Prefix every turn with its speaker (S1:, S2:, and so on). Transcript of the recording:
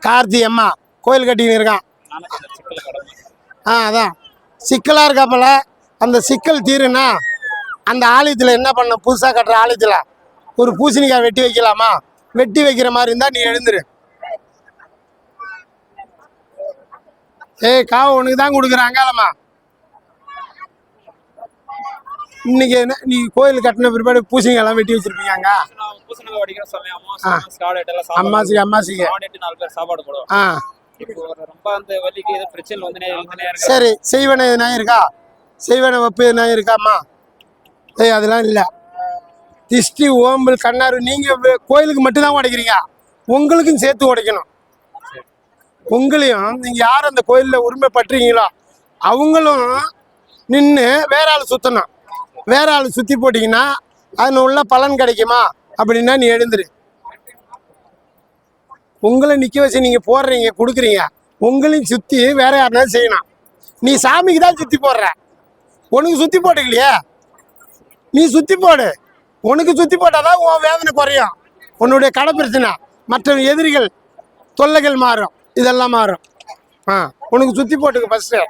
S1: கார்த்தி அம்மா கோயில் கட்டின்னு இருக்கான். அதான் சிக்கலாக இருக்காப்பல. அந்த சிக்கல் தீருனா அந்த ஆலயத்தில் என்ன பண்ண, புதுசாக கட்டுற ஆலயத்தில் ஒரு பூசணிக்காய் வெட்டி வைக்கலாமா? வெட்டி வைக்கிற மாதிரி இருந்தால் நீ எழுந்துரு. ஏய் காவை உனக்கு தான் கொடுக்குறாங்களாம்மா. இன்னைக்கு என்ன நீ கோயில் கட்டின பிற்பாடு பூசணிக்காய்லாம் வெட்டி வச்சிருப்பீங்க. அம்மாசிக்கு சரி செய்வன எதுனா இருக்கா? செய்வன வப்பு எதுனா இருக்காம்மா? ஏய் அதெல்லாம் இல்லை. திஷ்டி ஓம்பல் கண்ணாறு நீங்கள் கோயிலுக்கு மட்டும்தான் உடைக்கிறீங்க. உங்களுக்கும் சேர்த்து உடைக்கணும். உங்களையும் நீங்கள் யார் அந்த கோயிலில் உரிமை பற்றுறீங்களோ அவங்களும் நின்று வேற ஆள் சுற்றணும். வேற ஆள் சுற்றி போட்டிங்கன்னா அதில் உள்ள பலன் கிடைக்குமா அப்படின்னா நீ எழுந்துரு. உங்களை நிற்க வச்சு நீங்கள் போடுறீங்க கொடுக்குறீங்க, உங்களையும் சுற்றி வேற யாருனாலும் செய்யணும். நீ சாமிக்கு தான் சுற்றி போடுற, உனக்கு சுற்றி போட்டுக்கலையே. நீ சுற்றி போடு. உனக்கு சுற்றி போட்டாதான் உன் வேதனை குறையும். உன்னுடைய கடை பிரச்சனை, மற்ற எதிரிகள் தொல்லைகள் மாறும், இதெல்லாம் மாறும். உனக்கு சுற்றி போட்டுக்க ஃபஸ்ட்டு.